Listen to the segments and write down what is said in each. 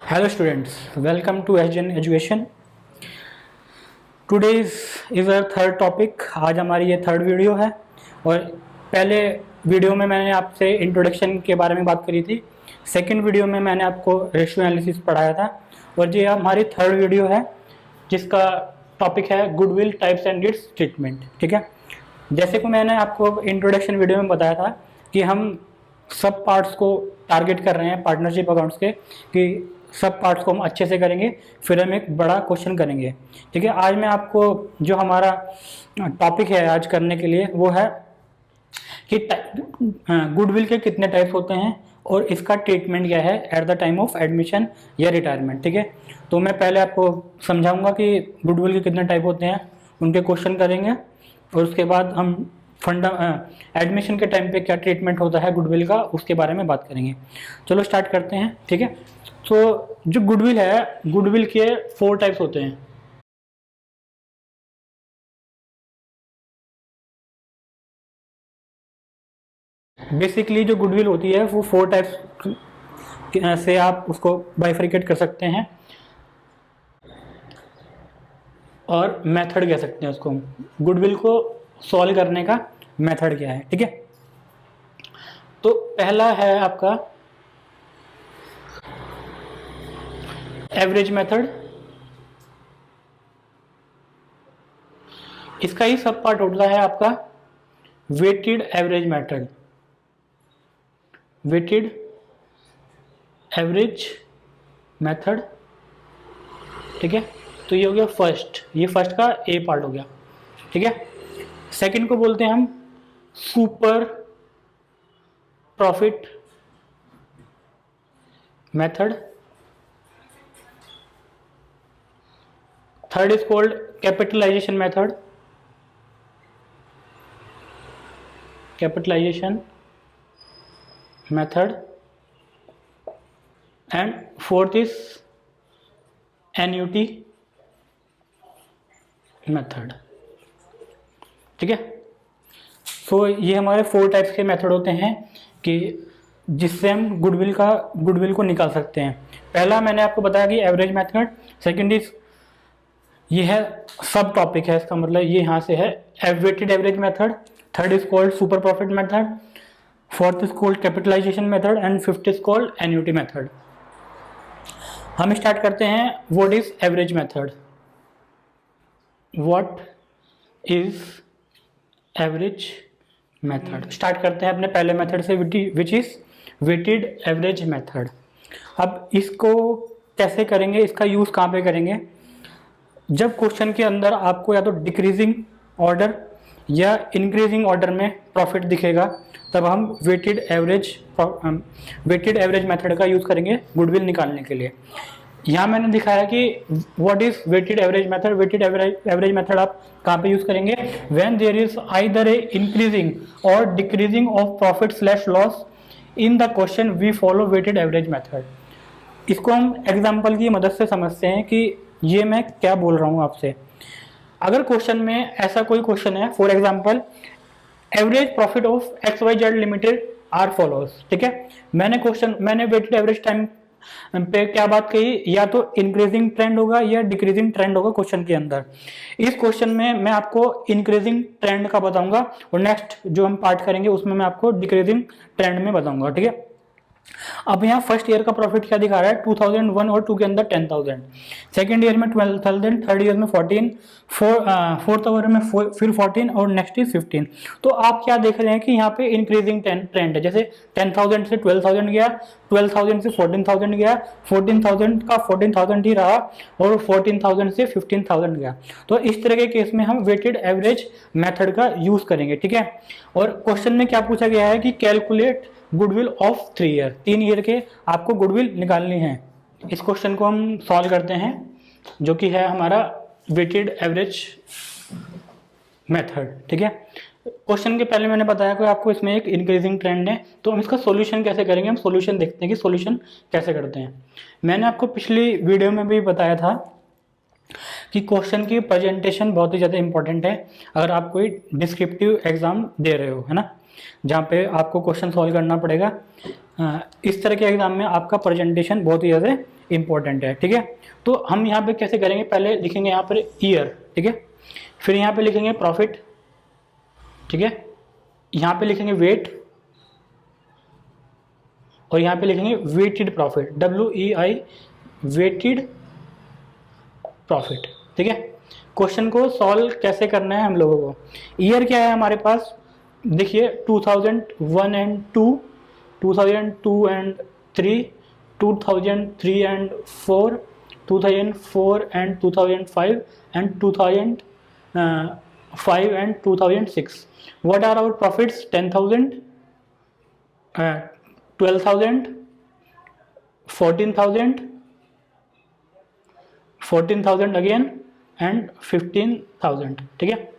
Hello students, welcome to SGN Education. Today is our third topic. आज हमारी ये third video है और पहले वीडियो में मैंने आपसे इंट्रोडक्शन के बारे में बात करी थी। सेकंड वीडियो में मैंने आपको रेशियो एनालिसिस पढ़ाया था और ये हमारी थर्ड वीडियो है जिसका टॉपिक है goodwill types and it's treatment. ठीक है, जैसे कि मैंने आपको इंट्रोडक्शन वीडियो में बताया था कि हम सब पार्ट्स को टारगेट कर रहे हैं पार्टनरशिप अकाउंट्स के कि सब पार्ट्स को हम अच्छे से करेंगे, फिर हम एक बड़ा क्वेश्चन करेंगे। ठीक है, आज मैं आपको जो हमारा टॉपिक है आज करने के लिए वो है कि गुडविल के कितने टाइप्स होते हैं और इसका ट्रीटमेंट क्या है at the time of admission या रिटायरमेंट। ठीक है, तो मैं पहले आपको समझाऊंगा कि गुडविल के कितने टाइप होते हैं, उनके क्वेश्चन करेंगे और उसके बाद हम एडमिशन के टाइम पे क्या ट्रीटमेंट होता है गुडविल का उसके बारे में बात करेंगे। चलो स्टार्ट करते हैं। ठीक है, तो जो गुडविल है, गुडविल के 4 टाइप्स होते हैं। बेसिकली जो गुडविल होती है वो 4 टाइप्स से आप उसको बाइफरिकेट कर सकते हैं और मेथड कह सकते हैं उसको। गुडविल को सॉल्व करने का मेथड क्या है। ठीक है, तो पहला है आपका एवरेज मेथड। इसका ही सब पार्ट होता है आपका weighted average method. Weighted average method. ठीक है, तो ये हो गया फर्स्ट, ये फर्स्ट का ए पार्ट हो गया। ठीक है, सेकंड को बोलते हैं हम super profit method. Third is called capitalisation method. Capitalisation method and fourth is annuity method. ठीक है, सो ये हमारे 4 टाइप्स के मेथड होते हैं कि जिससे हम गुडविल को निकाल सकते हैं। पहला मैंने आपको बताया कि एवरेज मेथड। सेकंड इज ये है सब टॉपिक है, इसका मतलब ये यहाँ से है weighted average method. Third is called super profit method. Fourth is called capitalisation method and fifth is called annuity method. हम स्टार्ट करते हैं what is average method. What is average method. Start करते हैं अपने पहले मेथड से which is weighted average method. अब इसको कैसे करेंगे, इसका यूज कहाँ पे करेंगे? जब क्वेश्चन के अंदर आपको या तो डिक्रीजिंग ऑर्डर या इंक्रीजिंग ऑर्डर में प्रॉफिट दिखेगा तब हम वेटेड एवरेज मेथड का यूज करेंगे गुडविल निकालने के लिए। यहाँ मैंने दिखाया कि what is weighted average method. Weighted average method आप कहाँ पे यूज करेंगे? When there is either a increasing और decreasing of profit slash loss in the question we follow weighted average method. इसको हम एग्जाम्पल की मदद से समझते हैं कि ये मैं क्या बोल रहा हूँ आपसे। अगर क्वेश्चन में ऐसा कोई क्वेश्चन है, for example average profit of XYZ limited are follows. ठीक है, मैंने वेटेड एवरेज टाइम पे क्या बात कही, या तो इंक्रीजिंग ट्रेंड होगा या डिक्रीजिंग ट्रेंड होगा क्वेश्चन के अंदर। इस क्वेश्चन में मैं आपको इंक्रीजिंग ट्रेंड का बताऊंगा और नेक्स्ट जो हम पार्ट करेंगे उसमें मैं आपको डिक्रीजिंग ट्रेंड में बताऊंगा। ठीक है, अब यहाँ फर्स्ट ईयर का प्रॉफिट क्या दिखा रहा है? 2001 और 2 के अंदर 10,000, सेकेंड ईयर में 12,000, थर्ड ईयर में 14, फोर्थ ईयर में फिर 14 और नेक्स्ट इज 15। तो आप क्या देख रहे हैं कि यहाँ पे इंक्रीजिंग ट्रेंड है। जैसे 10,000 से 12,000 गया, 12,000 से 14,000 गया, 14,000 का 14,000 ही रहा और 14,000 से 15,000 गया। तो इस तरह के केस में हम वेटेड एवरेज मेथड का यूज करेंगे। ठीक है, और क्वेश्चन में क्या पूछा गया है कि calculate goodwill of 3 year. 3 year के आपको गुडविल निकालनी है। इस क्वेश्चन को हम सॉल्व करते हैं जो कि है हमारा वेटेड एवरेज मेथड। ठीक है, क्वेश्चन के पहले मैंने बताया कि आपको इसमें एक इंक्रीजिंग ट्रेंड है, तो हम इसका सॉल्यूशन कैसे करेंगे। हम सॉल्यूशन देखते हैं कि सॉल्यूशन कैसे करते हैं। मैंने आपको पिछली वीडियो में भी बताया था कि क्वेश्चन की प्रेजेंटेशन बहुत ही ज़्यादा इंपॉर्टेंट है अगर आप कोई डिस्क्रिप्टिव एग्जाम दे रहे हो, है ना, जहाँ पे आपको क्वेश्चन सॉल्व करना पड़ेगा। इस तरह के एग्जाम में आपका प्रेजेंटेशन बहुत ही ज़्यादा इंपॉर्टेंट है, ठीक है। तो हम यहाँ पे कैसे करेंगे, पहले लिखेंगे यहाँ पर ईयर, ठीक है, फिर यहाँ पे लिखेंगे प्रॉफिट, ठीक है, यहाँ पे लिखेंगे वेट, और यहाँ पे लिखेंगे weighted profit, WEI, weighted profit, ठीक है। क्वेश्चन को सॉल्व कैसे करना है हम लोगों को, ईयर क्या है हमारे पास, देखिए 2001 and 2, 2002 and 3, 2003 and 4, 2004 and 2005 and 2005 and 2006। What are our profits, 10,000, 12,000, 14,000 again and 15,000, ठीक है।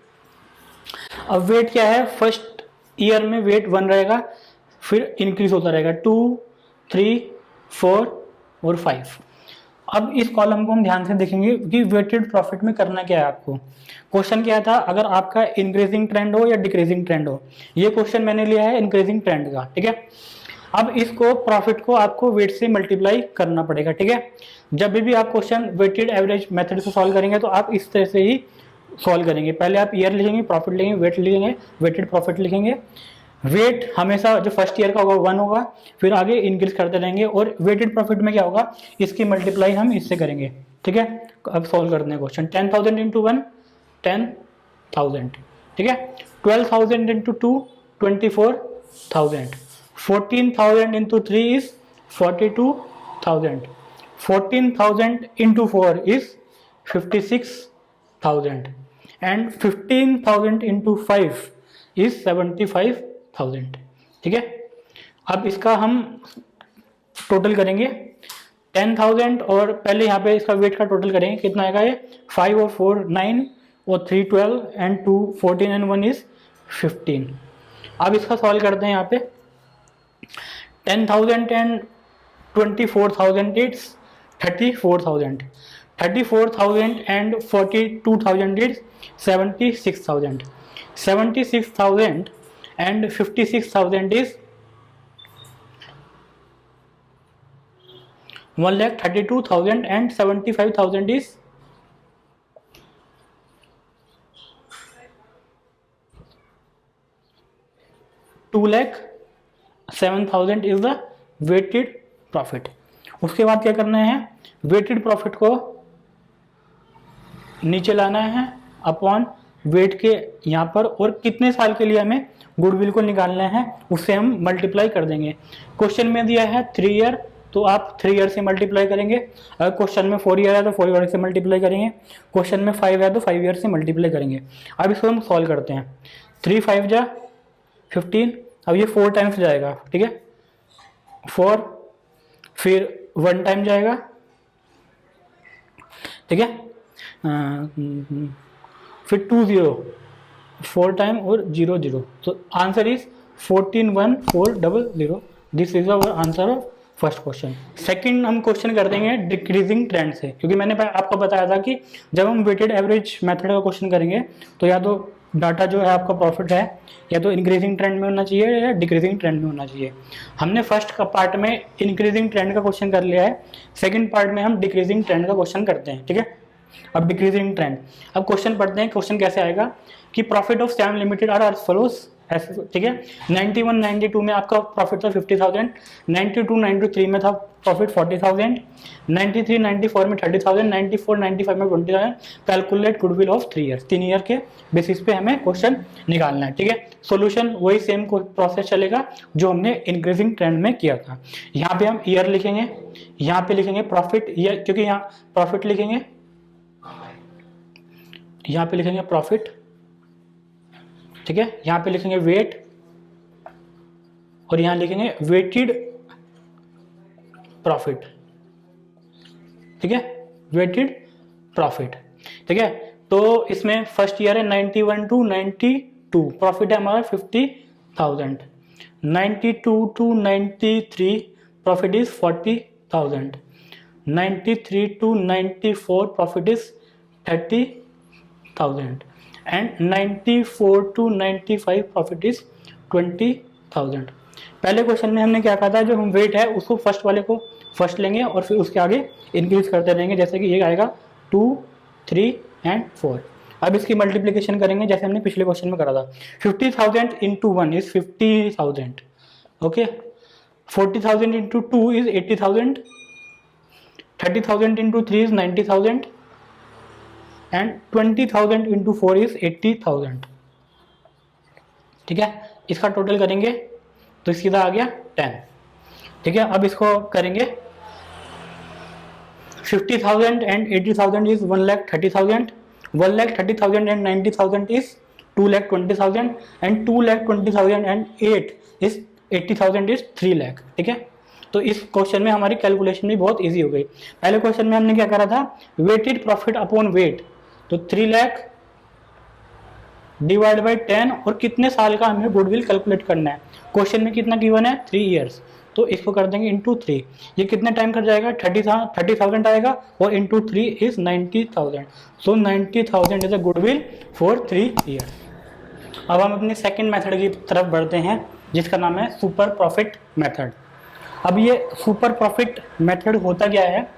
अब वेट क्या है, फर्स्ट ईयर में वेट 1 रहेगा, फिर इंक्रीज होता रहेगा 2, 3, 4 और 5। अब इस कॉलम को हम ध्यान से देखेंगे कि वेटेड प्रॉफिट में करना क्या है आपको। क्वेश्चन क्या था, अगर आपका इंक्रीजिंग ट्रेंड हो या डिक्रीजिंग ट्रेंड हो, ये क्वेश्चन मैंने लिया है इंक्रीजिंग ट्रेंड का, ठीक है। अब इसको प्रॉफिट को आपको वेट से मल्टीप्लाई करना पड़ेगा, ठीक है। जब भी आप क्वेश्चन वेटेड एवरेज मेथड से सॉल्व करेंगे तो आप इस तरह से ही सॉल्व करेंगे, पहले आप ईयर लिखेंगे, प्रॉफिट लिखेंगे, वेट लिखेंगे, वेटेड प्रॉफिट लिखेंगे। वेट हमेशा जो फर्स्ट ईयर का होगा 1 होगा, फिर आगे इंक्रीज करते रहेंगे, और वेटेड प्रॉफिट में क्या होगा, इसकी मल्टीप्लाई हम इससे करेंगे, ठीक है। अब सॉल्व करते हैं क्वेश्चन, 10,000 इंटू 1 10,000, ठीक है, 12,000 into 2 24,000, 14,000 into 3 is 42,000, 14,000 into 4 is 56,000 and 15,000 into 5 is 75,000, ठीक है। अब इसका हम टोटल करेंगे 10,000, और पहले यहाँ पे इसका वेट का टोटल करेंगे, कितना आएगा ये, 5 और 4 9 और 3 12 एंड 2 14 एंड 1 इज 15। अब इसका सॉल्व करते हैं, यहाँ पे 10,000 and 24,000 it's 34,000, 34,000 and 42,000 it's 76,000, 76,000 and 56,000 is 1,32,000 and 75,000 is 2,07,000 is the weighted profit। उसके बाद क्या करना है, वेटेड प्रॉफिट को नीचे लाना है अपॉन वेट के यहाँ पर, और कितने साल के लिए हमें गुडविल को निकालना है उससे हम मल्टीप्लाई कर देंगे। क्वेश्चन में दिया है 3 ईयर, तो आप 3 ईयर से मल्टीप्लाई करेंगे। अगर क्वेश्चन में 4 ईयर है तो 4 ईयर से मल्टीप्लाई करेंगे, क्वेश्चन में 5 है तो 5 ईयर से मल्टीप्लाई करेंगे। अब इसको हम सॉल्व करते हैं, 3 5 जा 15, अब ये 4 टाइम्स जाएगा, ठीक है, 4, फिर 1 टाइम जाएगा, ठीक है, फिर 2 0, 4 टाइम और 0 0, तो answer is 14,1,4,0,0। This is our answer of first question. Second हम क्वेश्चन कर देंगे डिक्रीजिंग ट्रेंड से, क्योंकि मैंने आपको बताया था कि जब हम वेटेड एवरेज मेथड का क्वेश्चन करेंगे तो या तो डाटा जो है आपका प्रॉफिट है या तो इंक्रीजिंग ट्रेंड में होना चाहिए या डिक्रीजिंग ट्रेंड में होना चाहिए। हमने फर्स्ट का पार्ट में इंक्रीजिंग ट्रेंड का क्वेश्चन कर लिया है, सेकंड पार्ट में हम डिक्रीजिंग ट्रेंड का क्वेश्चन करते हैं, ठीक है। अब डिक्रीजिंग ट्रेंड, अब क्वेश्चन पढ़ते हैं। क्वेश्चन कैसे आएगा कि profit of Sam limited are as follows, ठीक है। 91 92 में आपका प्रॉफिट था 50,000, 92 93 में था प्रॉफिट 40,000, 93 94 में 30,000, 94 95 में 20,000। Calculate goodwill of 3 year, 3 year के बेसिस पे हमें क्वेश्चन निकालना है, ठीक है। सॉल्यूशन वही सेम प्रोसेस चलेगा जो हमने इंक्रीजिंग ट्रेंड में किया था। यहाँ पे हम ईयर लिखेंगे, यहाँ पे लिखेंगे प्रॉफिट, क्योंकि यहाँ प्रॉफिट लिखेंगे, यहाँ पे लिखेंगे प्रॉफिट, ठीक है, यहाँ पे लिखेंगे वेट, और यहाँ लिखेंगे वेटेड प्रॉफिट, ठीक है, वेटेड प्रॉफिट, ठीक है। तो इसमें फर्स्ट ईयर है 91 to 92, प्रॉफिट है हमारा 50,000, 92 to 93 profit is 40,000, 93 to 94 profit is 30,000 and 94 to 95 profit is 20,000। पहले क्वेश्चन में हमने क्या कहा था, जो हम वेट है उसको फर्स्ट वाले को फर्स्ट लेंगे और फिर उसके आगे इंक्रीज करते रहेंगे, जैसे कि ये आएगा 2, 3 एंड 4। अब इसकी मल्टीप्लिकेशन करेंगे जैसे हमने पिछले क्वेश्चन में करा था। 50,000 into 1 is 50,000, okay. 40,000 into 2 is 80,000, 30,000 into 3 is 90,000 and 20,000 into 4 is 80,000, ठीक है। इसका टोटल करेंगे तो सीधा आ गया 10, ठीक है। अब इसको करेंगे 50,000 and 80,000 is 1,30,000, 1,30,000 and 90,000 is 2,20,000 and 2,20,000 and 8 is 80,000 is 3 lakh, ठीक है। तो इस क्वेश्चन में हमारी कैलकुलेशन भी बहुत इजी हो गई। पहले क्वेश्चन में हमने क्या करा था, वेटेड प्रॉफिट अपॉन वेट, तो 3 लाख डिवाइड बाई 10 और कितने साल का हमें गुडविल कैलकुलेट करना है। क्वेश्चन में कितना गिवन है, 3 ईयर्स, तो इसको कर देंगे इंटू 3। ये कितने टाइम कर जाएगा, 30,000 आएगा और into 3 is 90,000। So 90,000 is a goodwill for 3 years. अब हम अपने सेकेंड मेथड की तरफ बढ़ते हैं जिसका नाम है सुपर प्रॉफिट मेथड। अब ये सुपर प्रॉफिट मेथड होता क्या है,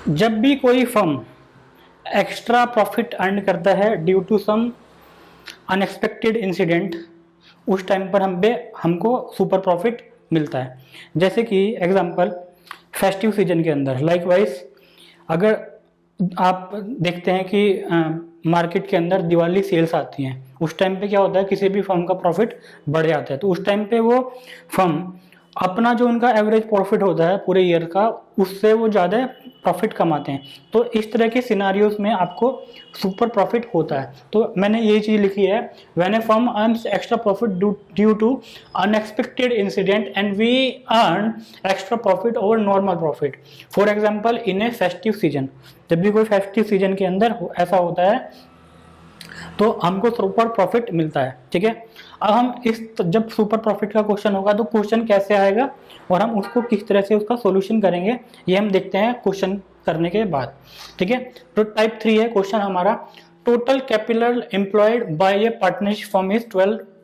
जब भी कोई फर्म एक्स्ट्रा प्रॉफिट अर्न करता है due to some unexpected incident, उस टाइम पर हमको सुपर प्रॉफिट मिलता है। जैसे कि एग्जांपल फेस्टिव सीजन के अंदर, लाइकवाइज अगर आप देखते हैं कि मार्केट के अंदर दिवाली सेल्स आती हैं, उस टाइम पे क्या होता है, किसी भी फर्म का प्रॉफिट बढ़ जाता है। तो उस टाइम पे वो फर्म अपना जो उनका एवरेज प्रॉफिट होता है पूरे ईयर का, उससे वो ज़्यादा प्रॉफिट कमाते हैं। तो इस तरह के सिनारियोज में आपको सुपर प्रॉफिट होता है। तो मैंने ये चीज़ लिखी है, when a firm earns extra profit due to unexpected incident and we earn extra profit over normal profit, for example in a festive season. जब भी कोई फेस्टिव सीजन के अंदर ऐसा होता है तो हमको सुपर प्रॉफिट मिलता है, ठीक है। अब हम जब सुपर प्रॉफिट का क्वेश्चन होगा तो क्वेश्चन कैसे आएगा और हम उसको किस तरह से उसका सॉल्यूशन करेंगे, ये हम देखते हैं क्वेश्चन करने के बाद, ठीक है। तो टाइप 3 है क्वेश्चन हमारा, total capital employed by A partnership firm is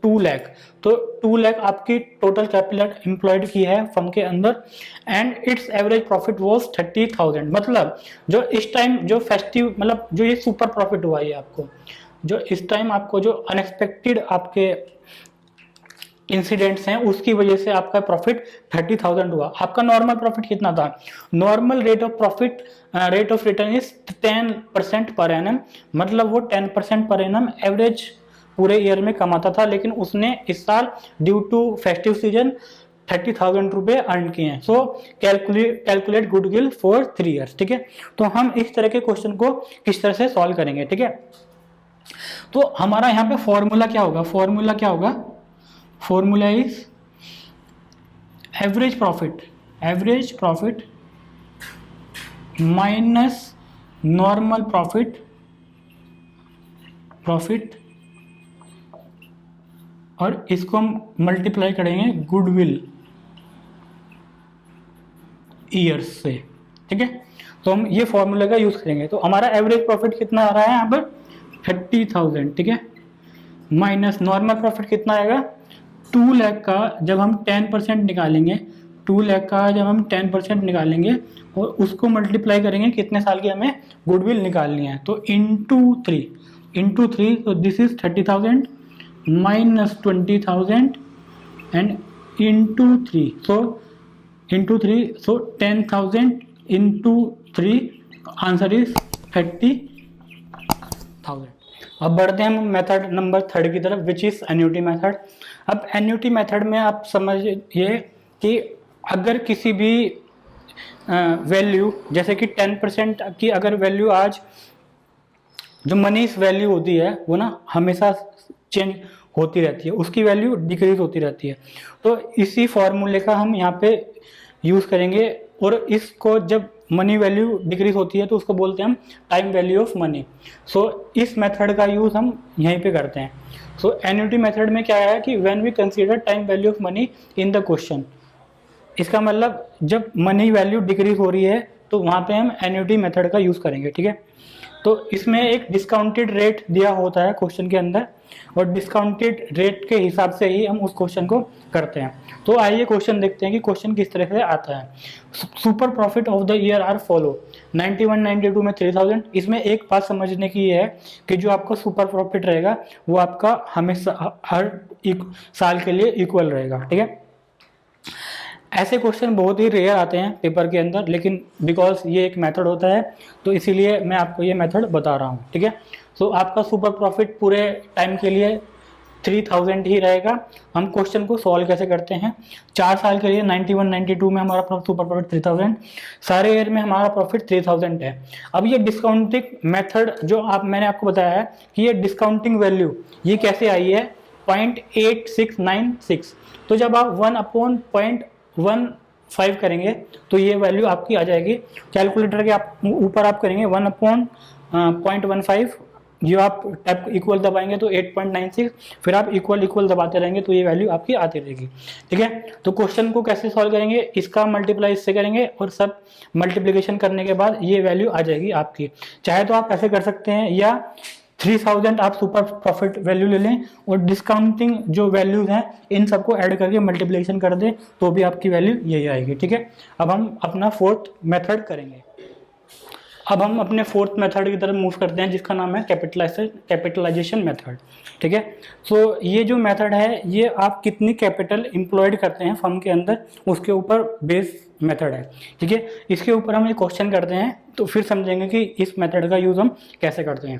2 lakh. तो 2 लाख आपकी टोटल कैपिटल एम्प्लॉयड की है फर्म के अंदर and it's average profit was 30,000। मतलब जो इस टाइम जो फेस्टिव, मतलब जो ये सुपर प्रॉफिट हुआ है आपको, जो इस टाइम आपको जो अनएक्सपेक्टेड आपके इंसिडेंट्स हैं उसकी वजह से आपका प्रॉफिट 30,000 हुआ। आपका नॉर्मल प्रॉफिट कितना था, normal rate of return is 10% per annum, मतलब वो 10% पर एनम एवरेज पूरे ईयर में कमाता था, लेकिन उसने इस साल ड्यू टू फेस्टिव सीजन 30,000 रुपये अर्न किए हैं। सो कैलकुलेट गुडविल फॉर 3 ईयर्स, ठीक है। तो हम इस तरह के क्वेश्चन को किस तरह से सॉल्व करेंगे, ठीक है। तो हमारा यहाँ पे फॉर्मूला क्या होगा, formula is average profit minus normal profit और इसको हम मल्टीप्लाई करेंगे गुडविल ईयर्स से, ठीक है। तो हम ये फॉर्मूला का यूज करेंगे। तो हमारा एवरेज प्रॉफिट कितना आ रहा है यहाँ पर 30,000, ठीक है, माइनस नॉर्मल प्रॉफिट कितना आएगा 2 लाख का जब हम 10% निकालेंगे, 2 लाख का जब हम 10% निकालेंगे और उसको मल्टीप्लाई करेंगे कितने साल की हमें गुडविल निकालनी है, तो इंटू 3, तो this is 30,000 minus 20,000 and into 3, so 10,000 into 3, answer is 30,000। अब बढ़ते हैं हम मेथड नंबर 3 की तरफ, विच इज एन्युटी मेथड। अब एन्युटी मेथड में आप समझिए कि अगर किसी भी वैल्यू, जैसे कि 10% की अगर वैल्यू, आज जो मनी वैल्यू होती है वो ना हमेशा चेंज होती रहती है, उसकी वैल्यू डिक्रीज होती रहती है। तो इसी फॉर्मूले का हम यहाँ पे यूज़ करेंगे और इसको जब मनी वैल्यू डिक्रीज होती है तो उसको बोलते हैं हम टाइम वैल्यू ऑफ मनी। सो इस मेथड का यूज़ हम यहीं पे करते हैं। सो एन्युटी मेथड में क्या है कि when we consider time value of money in the question, इसका मतलब जब मनी वैल्यू डिक्रीज हो रही है तो वहाँ पे हम एन्युटी मेथड का यूज़ करेंगे, ठीक है। तो इसमें एक डिस्काउंटेड रेट दिया होता है क्वेश्चन के अंदर, और डिस्काउंटेड रेट के हिसाब से ही हम उस क्वेश्चन को करते हैं। तो आइए क्वेश्चन देखते हैं कि क्वेश्चन किस तरह से आता है। Super profit of the year are follow 91 92 में 3000। इसमें एक बात समझने की है कि जो आपका सुपर प्रॉफिट रहेगा वो आपका हमेशा हर साल के लिए इक्वल रहेगा, ठीक है। ऐसे क्वेश्चन बहुत ही रेयर आते हैं पेपर के अंदर, लेकिन बिकॉज ये एक मेथड होता है तो इसीलिए मैं आपको ये मेथड बता रहा हूँ, ठीक है। सो आपका सुपर प्रॉफिट पूरे टाइम के लिए 3000 ही रहेगा। हम क्वेश्चन को सॉल्व कैसे करते हैं। 4 साल के लिए 91 92 में हमारा सुपर प्रॉफिट 3000, सारे ईयर में हमारा प्रॉफिट 3000 है। अब ये डिस्काउंटिंग मेथड जो मैंने आपको बताया है कि ये डिस्काउंटिंग वैल्यू ये कैसे आई है 0.8696। तो जब आप 1/0.15 करेंगे तो ये वैल्यू आपकी आ जाएगी। कैलकुलेटर के आप ऊपर आप करेंगे 1/0.15, जो आप टैप इक्वल दबाएंगे तो 8.96, फिर आप इक्वल दबाते रहेंगे तो ये वैल्यू आपकी आती रहेगी, ठीक है। तो क्वेश्चन को कैसे सॉल्व करेंगे, इसका मल्टीप्लाई इससे करेंगे और सब मल्टीप्लिकेशन करने के बाद ये वैल्यू आ जाएगी आपकी। चाहे तो आप ऐसे कर सकते हैं, या 3000 आप सुपर प्रॉफिट वैल्यू ले लें और डिस्काउंटिंग जो वैल्यूज हैं इन सबको ऐड करके मल्टीप्लिकेशन कर दें तो भी आपकी वैल्यू यही आएगी, ठीक है। अब हम अपना फोर्थ मेथड करेंगे। अब हम अपने फोर्थ मेथड की तरफ मूव करते हैं जिसका नाम है कैपिटलाइजेशन मेथड, ठीक है। सो ये जो मेथड है ये आप कितनी कैपिटल एम्प्लॉयड करते हैं फर्म के अंदर उसके ऊपर बेस मेथड है, ठीक है। इसके ऊपर हम एक क्वेश्चन करते हैं तो फिर समझेंगे कि इस मेथड का यूज हम कैसे करते हैं।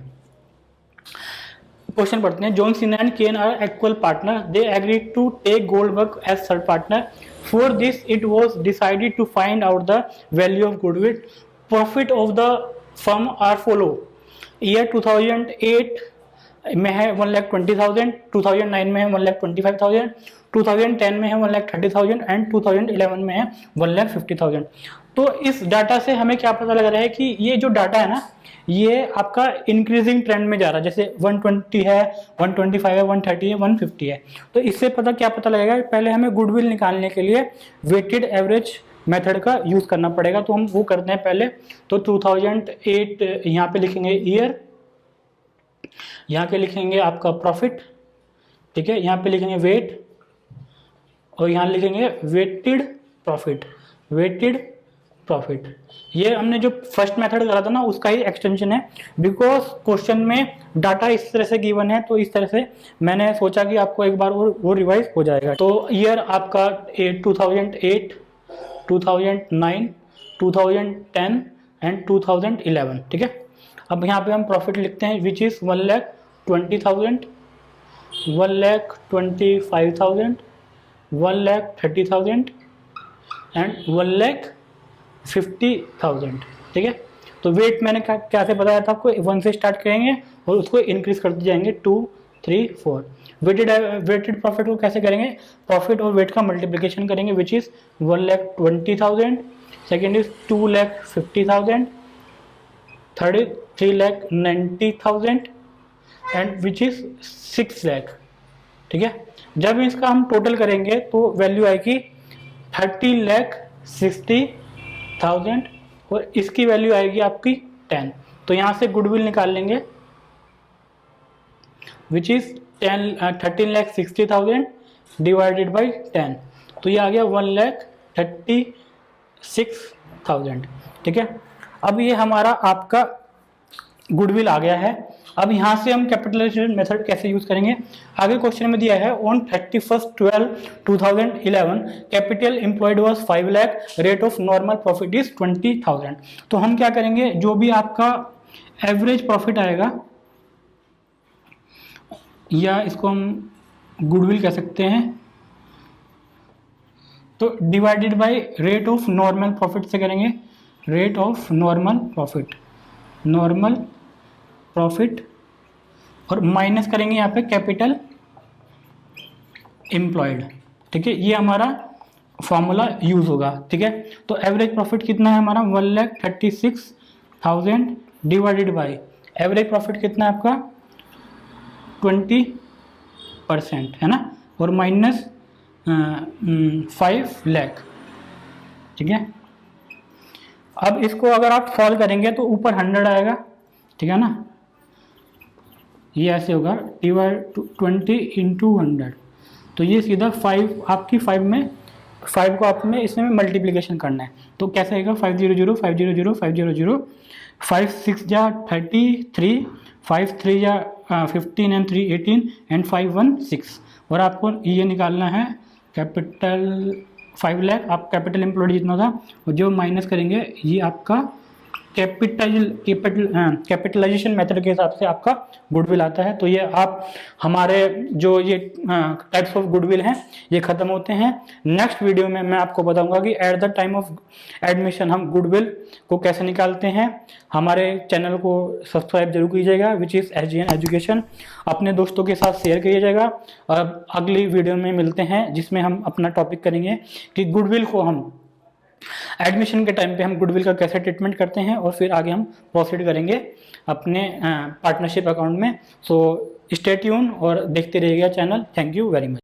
क्वेश्चन पढ़ते हैं। John Cena and Kane are equal partner, they agreed to take Goldberg as third partner. For this it was decided to find out the value of goodwill. Profit of the firm are follow. Year 2008 में है 1,20,000, 2009 में है 1,25,000, 2010 में है 1,30,000 and 2011 में है 1,50,000। तो इस डाटा से हमें क्या पता लग रहा है कि ये जो डाटा है ना ये आपका इंक्रीजिंग ट्रेंड में जा रहा है। जैसे 120 है, 125 है, 130 है, 150 है। तो इससे क्या पता लगेगा, पहले हमें गुडविल निकालने के लिए वेटेड एवरेज मेथड का यूज करना पड़ेगा। तो हम वो करते हैं पहले। तो 2008 यहाँ पे लिखेंगे ईयर, यहाँ पे लिखेंगे आपका प्रॉफिट, ठीक है। यहाँ पे लिखेंगे वेट और यहाँ लिखेंगे वेटेड प्रॉफिट, वेटेड प्रॉफिट। ये हमने जो फर्स्ट मेथड करा था ना उसका ही एक्सटेंशन है, बिकॉज क्वेश्चन में डाटा इस तरह से गिवन है तो इस तरह से मैंने सोचा कि आपको एक बार वो रिवाइज हो जाएगा। तो ईयर आपका 2008, 2009, 2010 एंड 2011, ठीक है। अब यहाँ पे हम प्रॉफिट लिखते हैं विच इज 1,20,000, 1,25,000, 1,30,000 एंड 1,50,000, ठीक है। तो वेट मैंने क्या से बताया था आपको, 1 से स्टार्ट करेंगे और उसको इंक्रीज करते जाएंगे 2, 3, 4। वेटेड प्रॉफिट को कैसे करेंगे, प्रॉफिट और वेट का मल्टीप्लिकेशन करेंगे which is 1,20,000, second is 2,50,000, third is 3,90,000 and which is 6 lakh, ठीक है। जब इसका हम टोटल करेंगे तो वैल्यू आएगी 30,60,000 और इसकी वैल्यू आएगी आपकी 10। तो यहाँ से गुडविल निकाल लेंगे विच इज 13,60,000 डिवाइडेड बाई 10। तो ये आ गया 1,36,000, ठीक है। अब ये हमारा आपका गुडविल आ गया है। अब यहाँ से हम कैपिटलाइजेशन मेथड कैसे यूज करेंगे, आगे क्वेश्चन में दिया है on 31/12/2011 capital employed was 5 lakh, rate of normal profit is 20,000। तो हम क्या करेंगे, जो भी आपका एवरेज प्रॉफिट आएगा या इसको हम गुडविल कह सकते हैं, तो divided by rate of normal profit से करेंगे, रेट ऑफ नॉर्मल प्रॉफिट और माइनस करेंगे यहाँ पे कैपिटल एम्प्लॉयड, ठीक है। ये हमारा फॉर्मूला यूज होगा, ठीक है। तो एवरेज प्रॉफिट कितना है हमारा 1,36,000 डिवाइडेड बाय एवरेज प्रॉफिट कितना है आपका 20% है ना, और माइनस 5 लाख, ठीक है। अब इसको अगर आप सॉल्व करेंगे तो ऊपर 100 आएगा, ठीक है ना। ये ऐसे होगा T/20 इंटू 100, तो ये सीधा 5 आपकी 5 में 5 को आप में इसमें मल्टीप्लिकेशन करना है। तो कैसे आएगा 500 500 500 5 6 जा 33 5 3 जा 15 एंड 3 18 एंड 5 1 6। और आपको ये निकालना है कैपिटल 5 लाख, आप कैपिटल एम्प्लॉयड जितना था, और जो माइनस करेंगे ये आपका कैपिटलाइजेशन मेथड के हिसाब से आपका गुडविल आता है। तो ये आप हमारे जो ये टाइप्स ऑफ गुडविल हैं ये खत्म होते हैं। नेक्स्ट वीडियो में मैं आपको बताऊंगा कि at the time of admission हम गुडविल को कैसे निकालते हैं। हमारे चैनल को सब्सक्राइब जरूर कीजिएगा, विच इज़ SGN एजुकेशन। अपने दोस्तों के साथ शेयर कीजिएगा। और अगली वीडियो में मिलते हैं जिसमें हम अपना टॉपिक करेंगे कि गुडविल को हम एडमिशन के टाइम पे हम गुडविल का कैसे ट्रीटमेंट करते हैं, और फिर आगे हम प्रोसीड करेंगे अपने पार्टनरशिप अकाउंट में। सो स्टे ट्यून और देखते रहिएगा channel. Thank you very much.